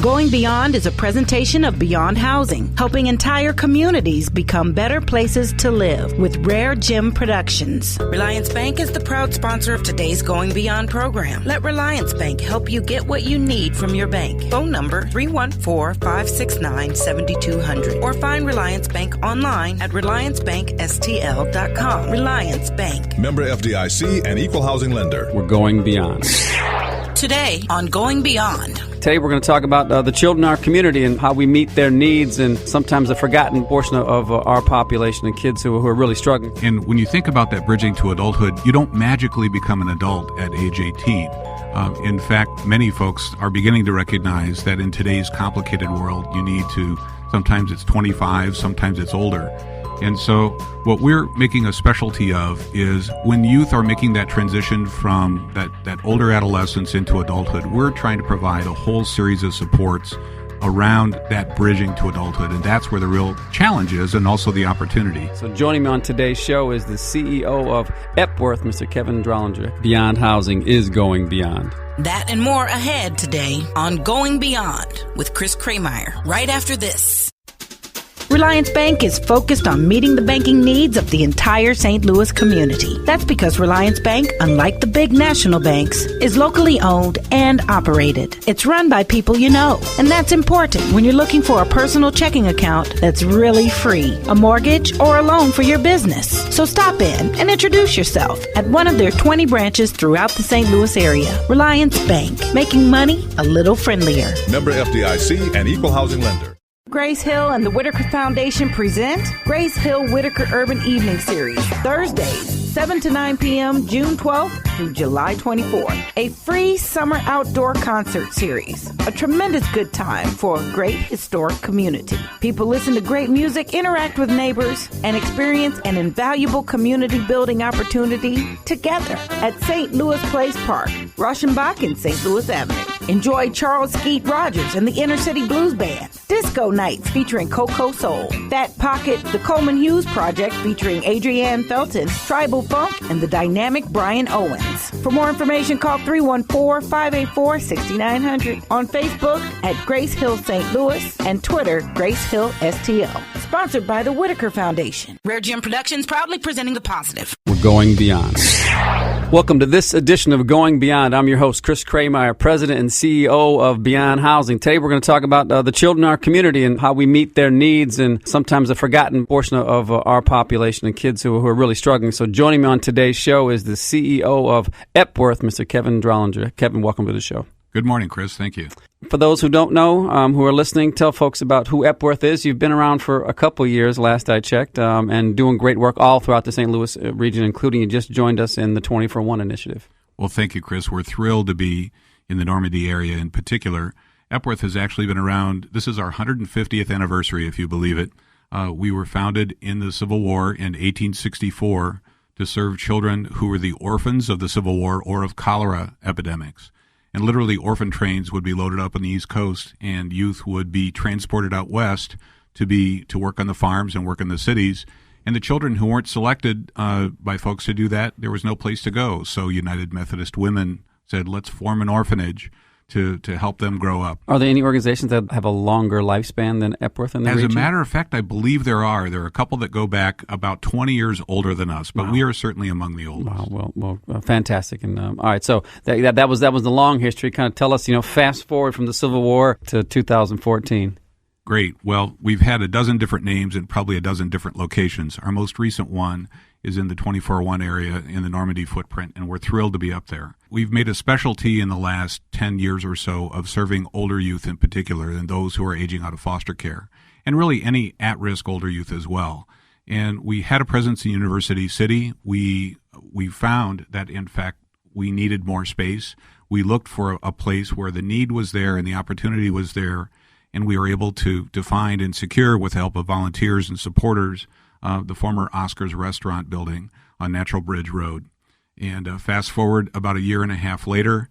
Going Beyond is a presentation of Beyond Housing, helping entire communities become better places to live with RareGem Productions. Reliance Bank is the proud sponsor of today's Going Beyond program. Let Reliance Bank help you get what you need from your bank. Phone number 314-569-7200 or find Reliance Bank online at reliancebankstl.com. Reliance Bank. Member FDIC and equal housing lender. We're going beyond. Today on Going Beyond. Today we're going to talk about the children in our community and how we meet their needs and sometimes a forgotten portion of our population and kids who are really struggling. And when you think about that bridging to adulthood, you don't magically become an adult at age 18. In fact, many folks are beginning to recognize that in today's complicated world, you need to, sometimes it's 25, sometimes it's older. And so what we're making a specialty of is when youth are making that transition from that older adolescence into adulthood, we're trying to provide a whole series of supports around that bridging to adulthood. And that's where the real challenge is and also the opportunity. So joining me on today's show is the CEO of Epworth, Mr. Kevin Drollinger. Beyond Housing is going beyond. That and more ahead today on Going Beyond with Chris Krehmeyer right after this. Reliance Bank is focused on meeting the banking needs of the entire St. Louis community. That's because Reliance Bank, unlike the big national banks, is locally owned and operated. It's run by people you know, and that's important when you're looking for a personal checking account that's really free, a mortgage, or a loan for your business. So stop in and introduce yourself at one of their 20 branches throughout the St. Louis area. Reliance Bank, making money a little friendlier. Member FDIC and equal housing lender. Grace Hill and the Whitaker Foundation present Grace Hill Whitaker Urban Evening Series, Thursdays, 7 to 9 p.m., June 12th through July 24th. A free summer outdoor concert series. A tremendous good time for a great historic community. People listen to great music, interact with neighbors, and experience an invaluable community building opportunity together at St. Louis Place Park, Rauschenbach and St. Louis Avenue. Enjoy Charles Skeet Rogers and the Inner City Blues Band. Disco nights featuring Coco Soul. Fat Pocket, the Coleman Hughes Project featuring Adrienne Felton, Tribal Funk, and the dynamic Brian Owens. For more information, call 314-584-6900. On Facebook at Grace Hill St. Louis and Twitter, Grace Hill STL. Sponsored by the Whitaker Foundation. RareGem Productions proudly presenting The Positive. We're going beyond. Welcome to this edition of Going Beyond. I'm your host, Chris Krehmeyer, President and CEO of Beyond Housing. Today we're going to talk about the children in our community and how we meet their needs and sometimes a forgotten portion of our population and kids who are really struggling. So joining me on today's show is the CEO of Epworth, Mr. Kevin Drollinger. Kevin, welcome to the show. Good morning, Chris. Thank you. For those who don't know, who are listening, tell folks about who Epworth is. You've been around for a couple years, last I checked, and doing great work all throughout the St. Louis region, including you just joined us in the 20-for-1 initiative. Well, thank you, Chris. We're thrilled to be in the Normandy area in particular. Epworth has actually been around. This is our 150th anniversary, if you believe it. We were founded in the Civil War in 1864 to serve children who were the orphans of the Civil War or of cholera epidemics. And literally orphan trains would be loaded up on the East Coast, and youth would be transported out west to work on the farms and work in the cities. And the children who weren't selected by folks to do that, there was no place to go. So United Methodist Women said, let's form an orphanage to help them grow up. Are there any organizations that have a longer lifespan than Epworth in the region? As a matter of fact, I believe there are. There are a couple that go back about 20 years older than us, but we are certainly among the oldest. Wow, well, fantastic. And all right, so that was the long history. Kind of tell us, fast forward from the Civil War to 2014. Great. Well, we've had a dozen different names and probably a dozen different locations. Our most recent one is in the 24-1 area in the Normandy footprint, and we're thrilled to be up there. We've made a specialty in the last 10 years or so of serving older youth in particular and those who are aging out of foster care, and really any at-risk older youth as well. And we had a presence in University City. We found that, in fact, we needed more space. We looked for a place where the need was there and the opportunity was there, and we were able to find and secure, with the help of volunteers and supporters, the former Oscar's restaurant building on Natural Bridge Road. And fast forward about a year and a half later,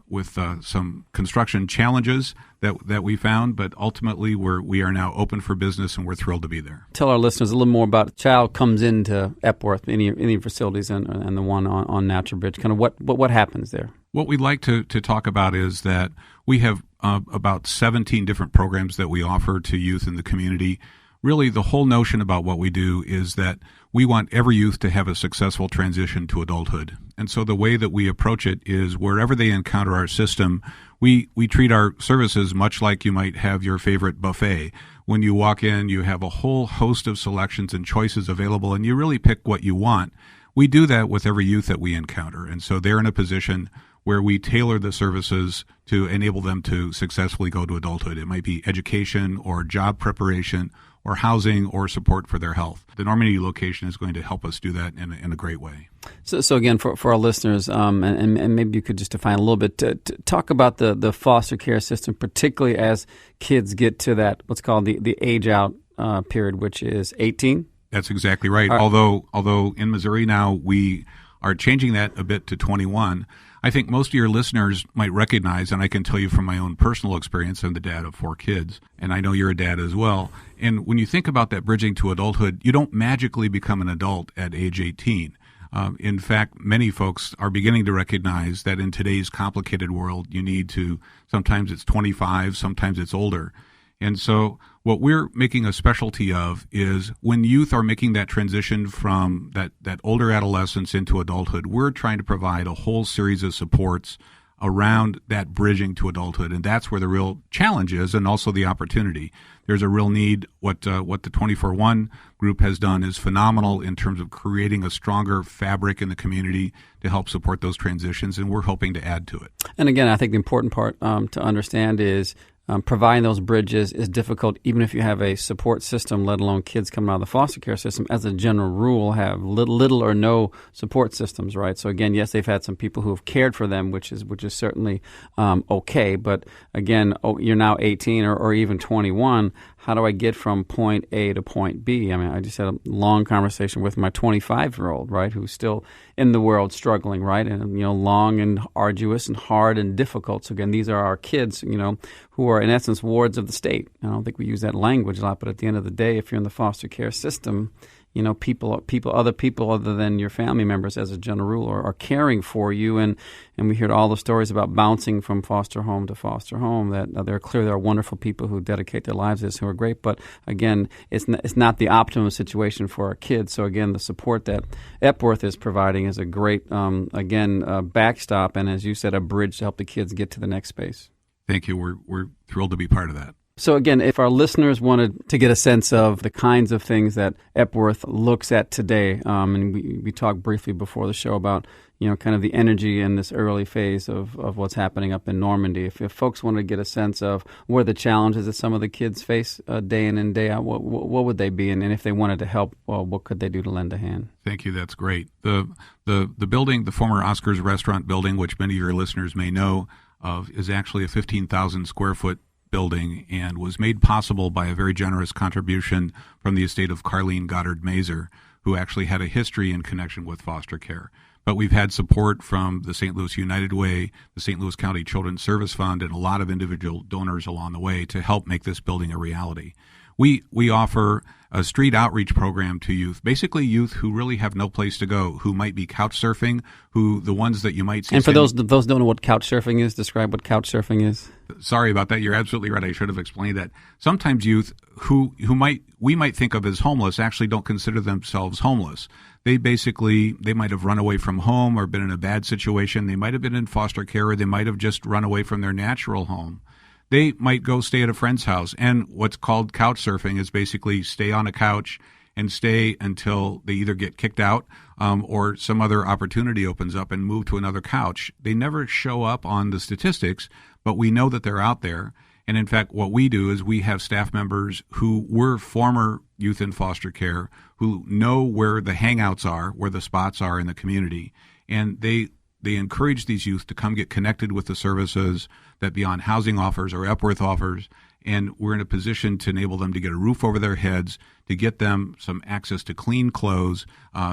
with some construction challenges that we found, but ultimately we are now open for business and we're thrilled to be there. Tell our listeners a little more about a child comes into Epworth, any facilities, and the one on Natural Bridge. Kind of what happens there? What we'd like to talk about is that we have about 17 different programs that we offer to youth in the community. Really, the whole notion about what we do is that we want every youth to have a successful transition to adulthood. And so the way that we approach it is wherever they encounter our system, we treat our services much like you might have your favorite buffet. When you walk in, you have a whole host of selections and choices available, and you really pick what you want. We do that with every youth that we encounter. And so they're in a position where we tailor the services to enable them to successfully go to adulthood. It might be education or job preparation or housing or support for their health. The Normandy location is going to help us do that in a great way. So again, for our listeners, and maybe you could just define a little bit, to talk about the foster care system, particularly as kids get to that, what's called the age out period, which is 18. That's exactly right. Although in Missouri now we are changing that a bit to 21. I think most of your listeners might recognize, and I can tell you from my own personal experience, I'm the dad of 4 kids, and I know you're a dad as well. And when you think about that bridging to adulthood, you don't magically become an adult at age 18. In fact, many folks are beginning to recognize that in today's complicated world, you need to, sometimes it's 25, sometimes it's older. And so what we're making a specialty of is when youth are making that transition from that older adolescence into adulthood, we're trying to provide a whole series of supports around that bridging to adulthood. And that's where the real challenge is, and also the opportunity. There's a real need. What the 24-1 group has done is phenomenal in terms of creating a stronger fabric in the community to help support those transitions, and we're hoping to add to it. And again, I think the important part to understand is providing those bridges is difficult even if you have a support system, let alone kids coming out of the foster care system, as a general rule, have little or no support systems, right? So again, yes, they've had some people who have cared for them, which is certainly okay. But again, you're now 18 or even 21. How do I get from point A to point B? I mean, I just had a long conversation with my 25-year-old, right, who's still in the world struggling, right, and, long and arduous and hard and difficult. So, again, these are our kids, who are, in essence, wards of the state. I don't think we use that language a lot, but at the end of the day, if you're in the foster care system, other people other than your family members, as a general rule, are caring for you. And we heard all the stories about bouncing from foster home to foster home, that there are wonderful people who dedicate their lives to this, who are great. But again, it's not the optimum situation for our kids. So again, the support that Epworth is providing is a great, backstop. And as you said, a bridge to help the kids get to the next space. Thank you. We're thrilled to be part of that. So again, if our listeners wanted to get a sense of the kinds of things that Epworth looks at today, and we talked briefly before the show about, kind of the energy in this early phase of what's happening up in Normandy. If folks wanted to get a sense of where the challenges that some of the kids face day in and day out, what would they be? And if they wanted to help, what could they do to lend a hand? Thank you. That's great. The building, the former Oscar's Restaurant building, which many of your listeners may know of, is actually a 15,000 square foot building and was made possible by a very generous contribution from the estate of Carlene Goddard Mazer, who actually had a history in connection with foster care. But we've had support from the St. Louis United Way, the St. Louis County Children's Service Fund, and a lot of individual donors along the way to help make this building a reality. We offer a street outreach program to youth, basically youth who really have no place to go, who might be couch surfing, the ones that you might see. And for those don't know what couch surfing is, describe what couch surfing is. Sorry about that. You're absolutely right. I should have explained that. Sometimes youth who we might think of as homeless actually don't consider themselves homeless. They might have run away from home or been in a bad situation. They might have been in foster care, or they might have just run away from their natural home. They might go stay at a friend's house. And what's called couch surfing is basically stay on a couch and stay until they either get kicked out or some other opportunity opens up and move to another couch. They never show up on the statistics, but we know that they're out there. And in fact, what we do is we have staff members who were former youth in foster care who know where the hangouts are, where the spots are in the community. And they encourage these youth to come get connected with the services that Beyond Housing offers or Epworth offers, and we're in a position to enable them to get a roof over their heads, to get them some access to clean clothes,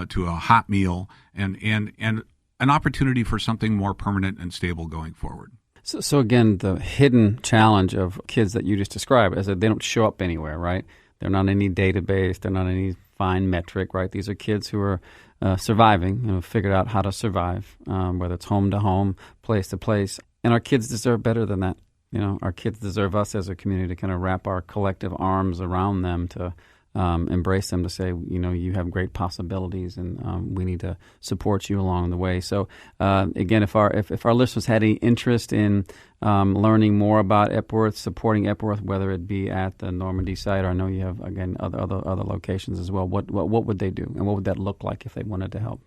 to a hot meal, and an opportunity for something more permanent and stable going forward. So again, the hidden challenge of kids that you just described is that they don't show up anywhere, right? They're not in any database. They're not in any fine metric, right? These are kids who are surviving, figured out how to survive, whether it's home to home, place to place. And our kids deserve better than that. Our kids deserve us as a community to kind of wrap our collective arms around them, to embrace them, to say, you have great possibilities, and we need to support you along the way. So, again, if our listeners had any interest in learning more about Epworth, supporting Epworth, whether it be at the Normandy site, or I know you have, again, other locations as well, what would they do, and what would that look like if they wanted to help?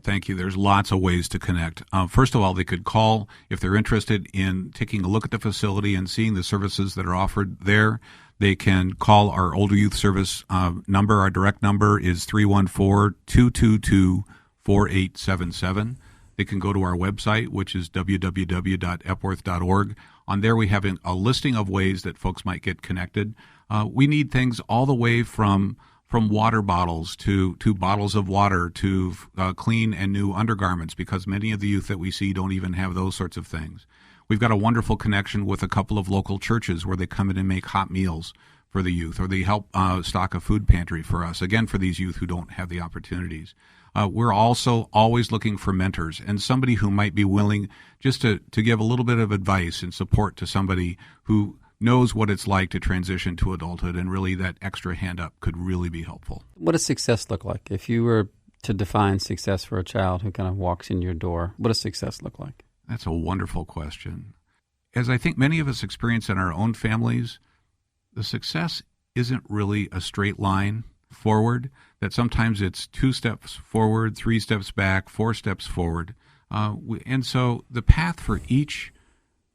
Thank you. There's lots of ways to connect. First of all, they could call if they're interested in taking a look at the facility and seeing the services that are offered there. They can call our Older Youth Service number. Our direct number is 314-222-4877. They can go to our website, which is www.epworth.org. On there, we have a listing of ways that folks might get connected. We need things all the way from water bottles to bottles of water to clean and new undergarments, because many of the youth that we see don't even have those sorts of things. We've got a wonderful connection with a couple of local churches where they come in and make hot meals for the youth, or they help stock a food pantry for us, again, for these youth who don't have the opportunities. We're also always looking for mentors and somebody who might be willing just to give a little bit of advice and support to somebody who knows what it's like to transition to adulthood, and really that extra hand up could really be helpful. What does success look like? If you were to define success for a child who kind of walks in your door, what does success look like? That's a wonderful question. As I think many of us experience in our own families, the success isn't really a straight line forward, that sometimes it's 2 steps forward, 3 steps back, 4 steps forward. And so the path for each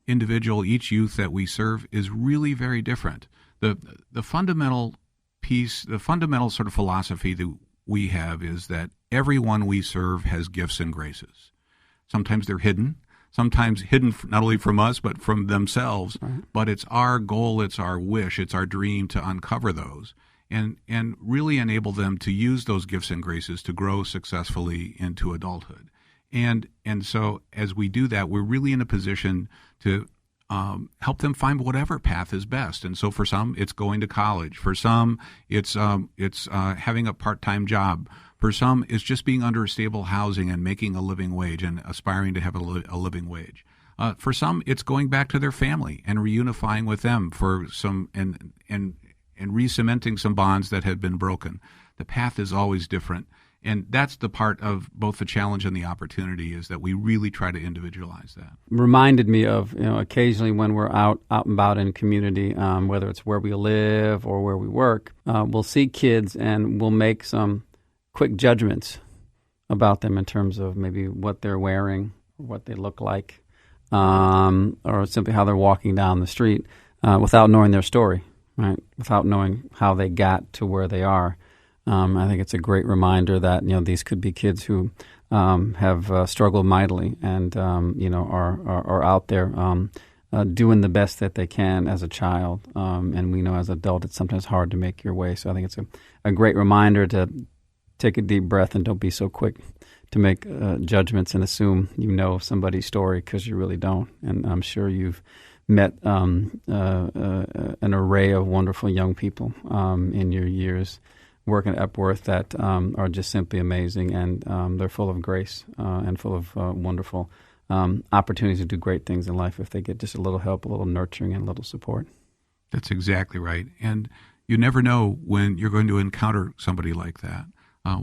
individual, each youth that we serve is really very different. The fundamental piece, the fundamental sort of philosophy that we have is that everyone we serve has gifts and graces. Sometimes they're hidden. Sometimes hidden not only from us, but from themselves. Right. But it's our goal, it's our wish, it's our dream to uncover those and really enable them to use those gifts and graces to grow successfully into adulthood. And so as we do that, we're really in a position to help them find whatever path is best. And so for some, it's going to college. For some, it's having a part-time job. For some, it's just being under stable housing and making a living wage and aspiring to have a living wage. For some, it's going back to their family and reunifying with them for some and re-cementing some bonds that had been broken. The path is always different. And that's the part of both the challenge and the opportunity, is that we really try to individualize that. Reminded me of, occasionally when we're out and about in community, whether it's where we live or where we work, we'll see kids and we'll make some quick judgments about them in terms of maybe what they're wearing, or what they look like, or simply how they're walking down the street, without knowing their story, right? Without knowing how they got to where they are. I think it's a great reminder that these could be kids who have struggled mightily and are out there doing the best that they can as a child. And we know as adults it's sometimes hard to make your way. So I think it's a great reminder to take a deep breath and don't be so quick to make judgments and assume somebody's story, because you really don't. And I'm sure you've met an array of wonderful young people in your years working at Epworth that are just simply amazing, and they're full of grace and full of wonderful opportunities to do great things in life if they get just a little help, a little nurturing, and a little support. That's exactly right. And you never know when you're going to encounter somebody like that.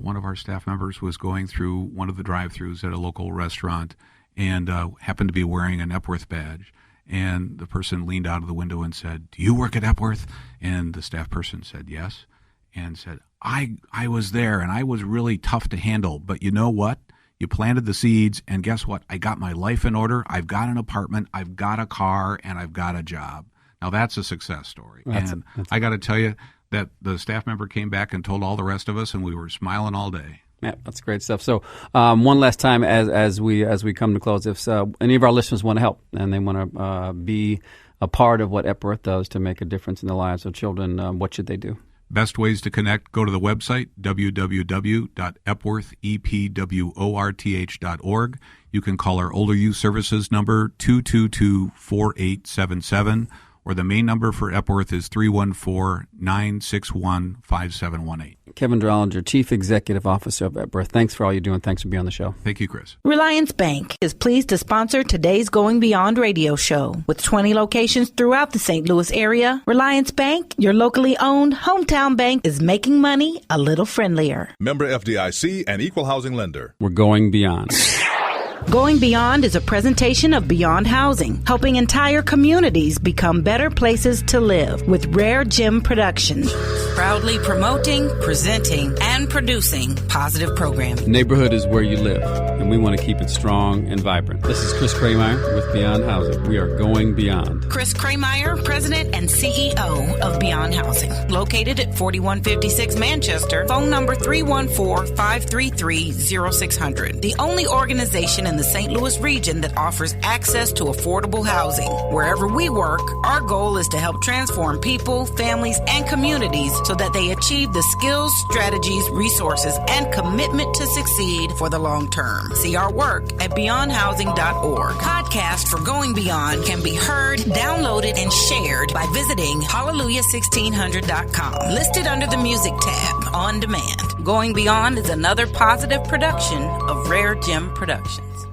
One of our staff members was going through one of the drive-thrus at a local restaurant and happened to be wearing an Epworth badge. And the person leaned out of the window and said, "Do you work at Epworth?" And the staff person said, "Yes." And said, I was there, and I was really tough to handle. But you know what? You planted the seeds, and guess what? I got my life in order. I've got an apartment, I've got a car, and I've got a job. Now, that's a success story. I got to tell you that the staff member came back and told all the rest of us, and we were smiling all day. Yeah, that's great stuff. So one last time as we come to close, if any of our listeners want to help and they want to be a part of what Epworth does to make a difference in the lives of children, what should they do? Best ways to connect, go to the website, www.epworth.org. You can call our Older Youth Services number, 222-4877, or the main number for Epworth is 314-961-5718. Kevin Drollinger, Chief Executive Officer of Epworth. Thanks for all you're doing. Thanks for being on the show. Thank you, Chris. Reliance Bank is pleased to sponsor today's Going Beyond radio show. With 20 locations throughout the St. Louis area, Reliance Bank, your locally owned hometown bank, is making money a little friendlier. Member FDIC and equal housing lender. We're going beyond. Going Beyond is a presentation of Beyond Housing, helping entire communities become better places to live with RareGem Productions. Proudly promoting, presenting, and producing positive programming. Neighborhood is where you live, and we want to keep it strong and vibrant. This is Chris Krehmeyer with Beyond Housing. We are going beyond. Chris Krehmeyer, President and CEO of Beyond Housing. Located at 4156 Manchester, phone number 314-533-0600. The only organization in the St. Louis region that offers access to affordable housing. Wherever we work, our goal is to help transform people, families, and communities so that they achieve the skills, strategies, resources, and commitment to succeed for the long term. See our work at beyondhousing.org. Podcast for Going Beyond can be heard, downloaded, and shared by visiting hallelujah1600.com. Listed under the music tab, on demand. Going Beyond is another positive production of RareGem Productions.